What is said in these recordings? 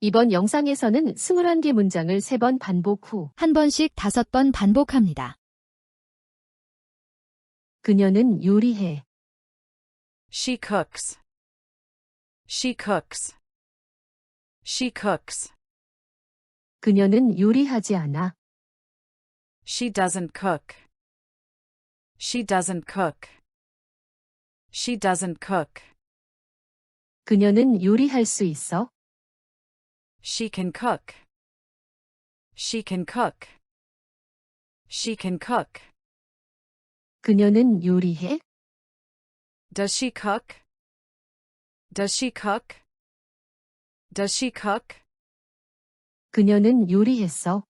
이번 영상에서는 21개 문장을 3번 반복 후 한 번씩 5번 반복합니다. 그녀는 요리해. She cooks. She cooks. She cooks. 그녀는 요리하지 않아. She doesn't cook. She doesn't cook. She doesn't cook. 그녀는 요리할 수 있어. She can cook. She can cook. She can cook. 그녀는 요리해. Does she cook? Does she cook? Does she cook? 그녀는 요리했어.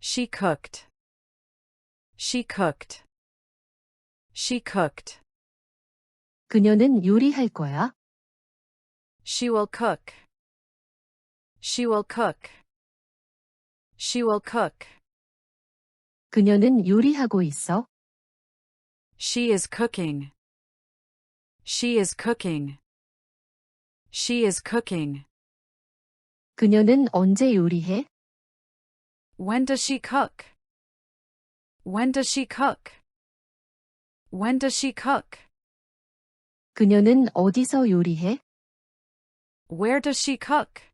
She cooked. She cooked. She cooked. 그녀는 요리할 거야. She will cook. She will cook. She will cook. 그녀는 요리하고 있어. She is cooking. She is cooking. She is cooking. 그녀는 언제 요리해? When does she cook? When does she cook? When does she cook? 그녀는 어디서 요리해? Where does she cook?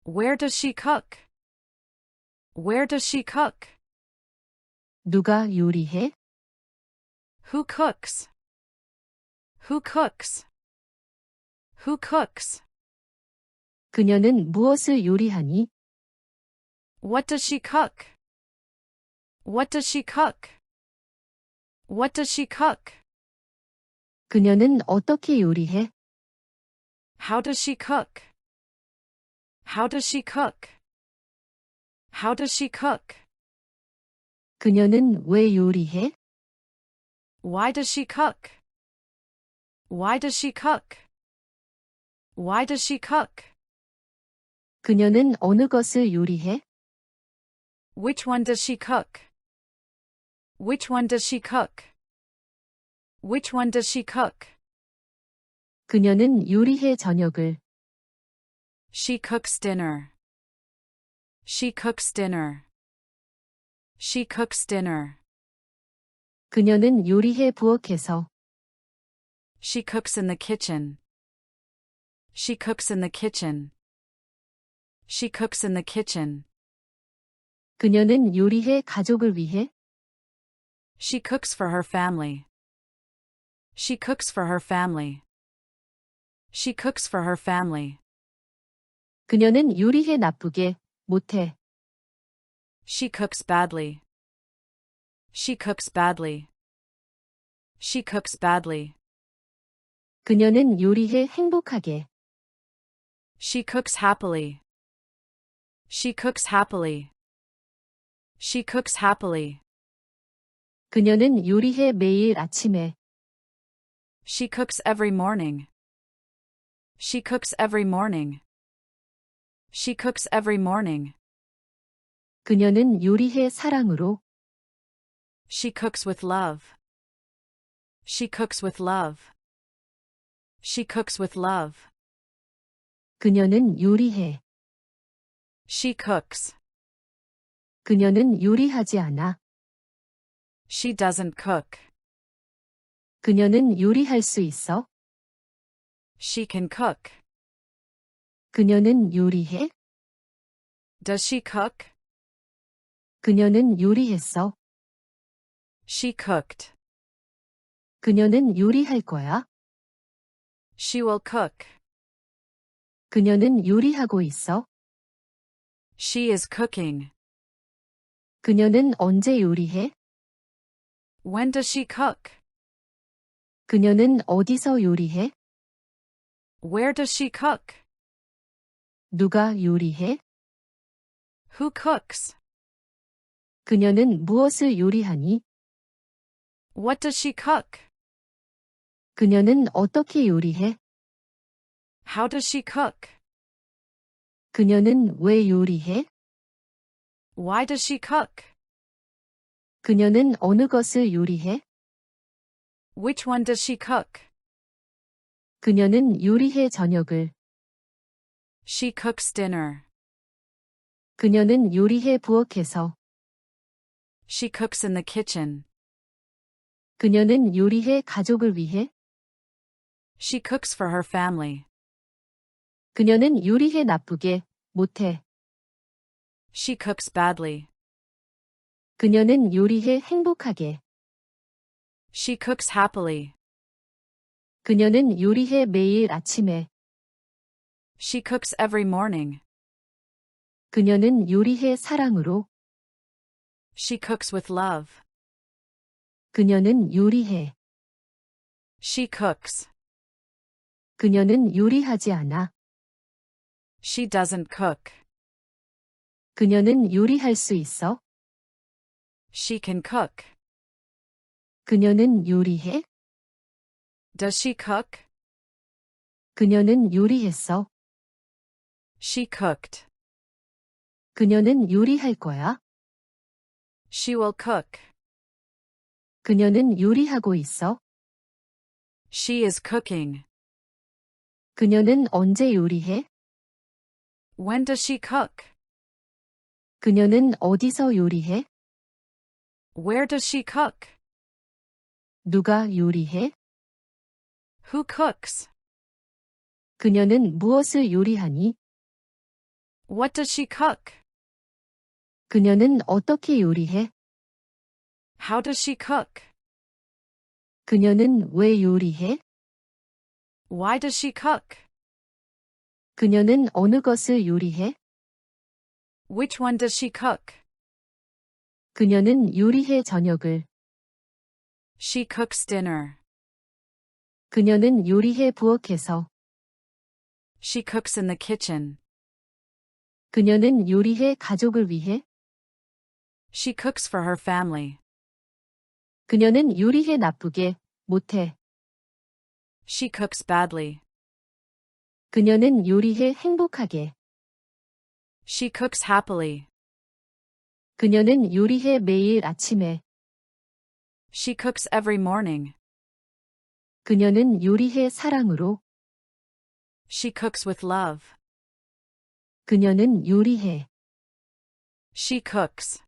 Where does she cook? Where does she cook? 누가 요리해? Who cooks? Who cooks? Who cooks? 그녀는 무엇을 요리하니? What does she cook? What does she cook? What does she cook? 그녀는 어떻게 요리해? How does she cook? How does she cook? How does she cook? 그녀는 왜 요리해? Why does she cook? Why does she cook? Why does she cook? 그녀는 어느 것을 요리해? Which one does she cook? Which one does she cook? Which one does she cook? 그녀는 요리해 저녁을. She cooks dinner. She cooks dinner. She cooks dinner. 그녀는 요리해 부엌에서. She cooks in the kitchen. She cooks in the kitchen. She cooks in the kitchen. 그녀는 요리해 가족을 위해. She cooks for her family. She cooks for her family. She cooks for her family. 그녀는 요리해 나쁘게 못해. She cooks badly. She cooks badly. She cooks badly. 그녀는 요리해 행복하게. She cooks happily. She cooks happily. She cooks happily. 그녀는 요리해 매일 아침에. She cooks every morning. She cooks every morning. She cooks every morning. 그녀는 요리해 사랑으로. She cooks with love. She cooks with love. She cooks with love. 그녀는 요리해. She cooks. 그녀는 요리하지 않아. She doesn't cook. 그녀는 요리할 수 있어. She can cook. 그녀는 요리해. Does she cook? 그녀는 요리했어. She cooked. 그녀는 요리할 거야. She will cook. 그녀는 요리하고 있어. She is cooking. 그녀는 언제 요리해? When does she cook? 그녀는 어디서 요리해? Where does she cook? 누가 요리해? Who cooks? 그녀는 무엇을 요리하니? What does she cook? 그녀는 어떻게 요리해? How does she cook? 그녀는 왜 요리해? Why does she cook? 그녀는 어느 것을 요리해? Which one does she cook? 그녀는 요리해 저녁을. She cooks dinner. 그녀는 요리해 부엌에서. She cooks in the kitchen. 그녀는 요리해 가족을 위해. She cooks for her family. 그녀는 요리해 나쁘게, 못해. She cooks badly. 그녀는 요리해 행복하게. She cooks happily. 그녀는 요리해 매일 아침에. She cooks every morning. 그녀는 요리해 사랑으로. She cooks with love. 그녀는 요리해. She cooks. 그녀는 요리하지 않아. She doesn't cook. 그녀는 요리할 수 있어. She can cook. 그녀는 요리해. Does she cook? 그녀는 요리했어. She cooked. 그녀는 요리할 거야. She will cook. 그녀는 요리하고 있어. She is cooking. 그녀는 언제 요리해? When does she cook? 그녀는 어디서 요리해? Where does she cook? 누가 요리해? Who cooks? 그녀는 무엇을 요리하니? What does she cook? 그녀는 어떻게 요리해? How does she cook? 그녀는 왜 요리해? Why does she cook? 그녀는 어느 것을 요리해? Which one does she cook? 그녀는 요리해 저녁을. She cooks dinner. 그녀는 요리해 부엌에서. She cooks in the kitchen. 그녀는 요리해 가족을 위해. She cooks for her family. 그녀는 요리해 나쁘게, 못해. She cooks badly. 그녀는 요리해 행복하게. She cooks happily. 그녀는 요리해 매일 아침에. She cooks every morning. 그녀는 요리해 사랑으로. She cooks with love. 그녀는 요리해. She cooks.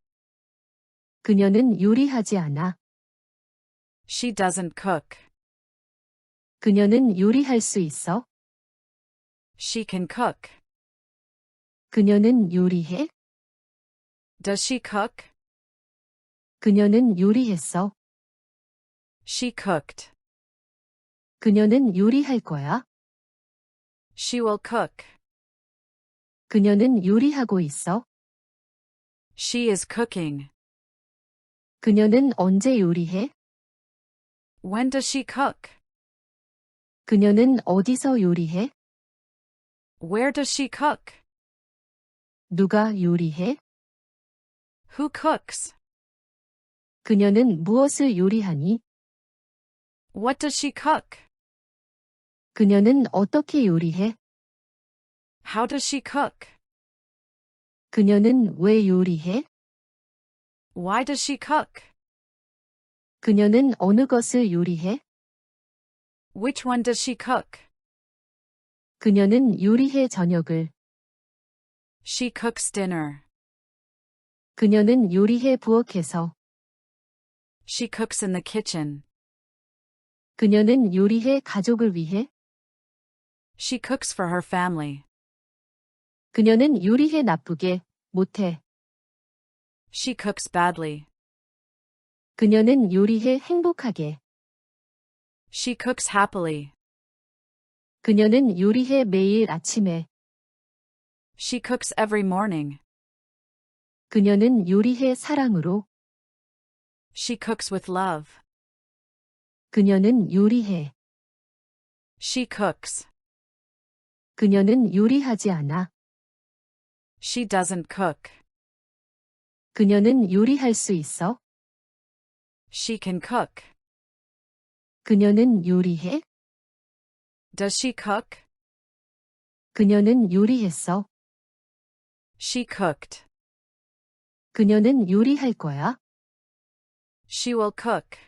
그녀는 요리하지 않아. She doesn't cook. 그녀는 요리할 수 있어. She can cook. 그녀는 요리해. Does she cook? 그녀는 요리했어. She cooked. 그녀는 요리할 거야. She will cook. 그녀는 요리하고 있어. She is cooking. 그녀는 언제 요리해? When does she cook? 그녀는 어디서 요리해? Where does she cook? 누가 요리해? Who cooks? 그녀는 무엇을 요리하니? What does she cook? 그녀는 어떻게 요리해? How does she cook? 그녀는 왜 요리해? Why does she cook? 그녀는 어느 것을 요리해? Which one does she cook? 그녀는 요리해 저녁을. She cooks dinner. 그녀는 요리해 부엌에서. She cooks in the kitchen. 그녀는 요리해 가족을 위해. She cooks for her family. 그녀는 요리해 나쁘게, 못해. She cooks badly. 그녀는 요리해 행복하게. She cooks happily. 그녀는 요리해 매일 아침에. She cooks every morning. 그녀는 요리해 사랑으로. She cooks with love. 그녀는 요리해. She cooks. 그녀는 요리하지 않아. She doesn't cook. 그녀는 요리할 수 있어. She can cook. 그녀는 요리해. Does she cook? 그녀는 요리했어. She cooked. 그녀는 요리할 거야. She will cook.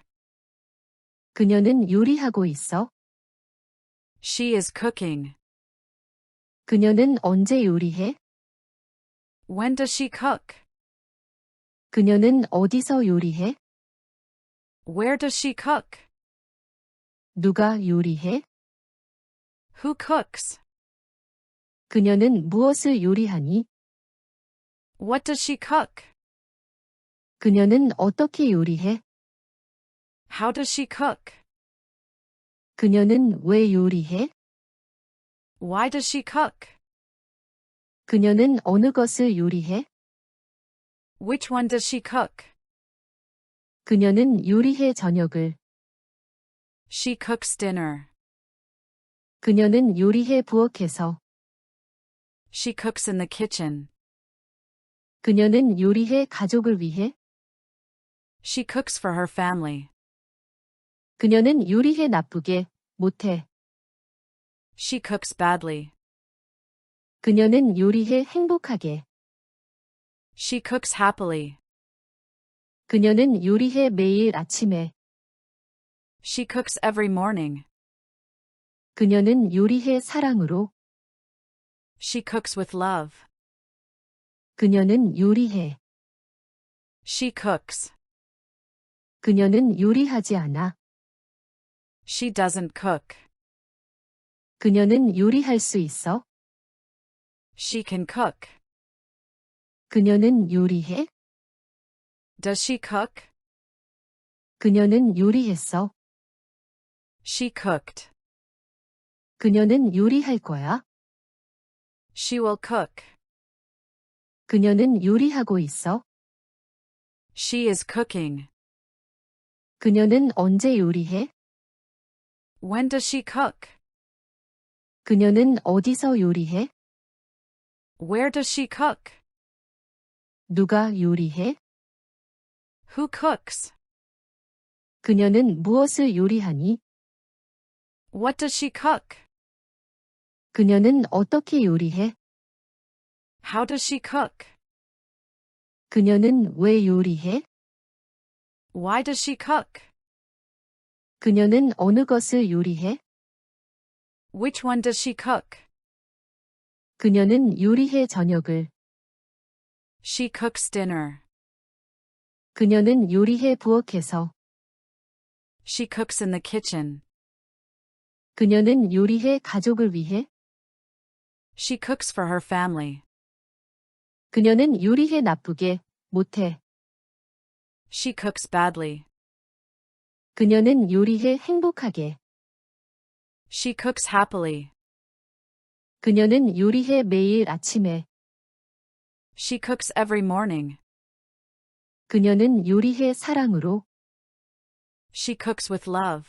그녀는 요리하고 있어. She is cooking. 그녀는 언제 요리해? When does she cook? 그녀는 어디서 요리해? Where does she cook? 누가 요리해? Who cooks? 그녀는 무엇을 요리하니? What does she cook? 그녀는 어떻게 요리해? How does she cook? 그녀는 왜 요리해? Why does she cook? 그녀는 어느 것을 요리해? Which one does she cook? 그녀는 요리해 저녁을. She cooks dinner. 그녀는 요리해 부엌에서. She cooks in the kitchen. 그녀는 요리해 가족을 위해. She cooks for her family. 그녀는 요리해 나쁘게, 못해. She cooks badly. 그녀는 요리해 행복하게. She cooks happily. 그녀는 요리해 매일 아침에. She cooks every morning. 그녀는 요리해 사랑으로. She cooks with love. 그녀는 요리해. She cooks. 그녀는 요리하지 않아. She doesn't cook. 그녀는 요리할 수 있어. She can cook. 그녀는 요리해. Does she cook? 그녀는 요리했어. She cooked. 그녀는 요리할 거야. She will cook. 그녀는 요리하고 있어. She is cooking. 그녀는 언제 요리해? When does she cook? 그녀는 어디서 요리해? Where does she cook? 누가 요리해? Who cooks? 그녀는 무엇을 요리하니? What does she cook? 그녀는 어떻게 요리해? How does she cook? 그녀는 왜 요리해? Why does she cook? 그녀는 어느 것을 요리해? Which one does she cook? 그녀는 요리해 저녁을. She cooks dinner. 그녀는 요리해 부엌에서. She cooks in the kitchen. 그녀는 요리해 가족을 위해. She cooks for her family. 그녀는 요리해 나쁘게, 못해. She cooks badly. 그녀는 요리해 행복하게. She cooks happily. 그녀는 요리해 매일 아침에. She cooks every morning. 그녀는 요리해 사랑으로. She cooks with love.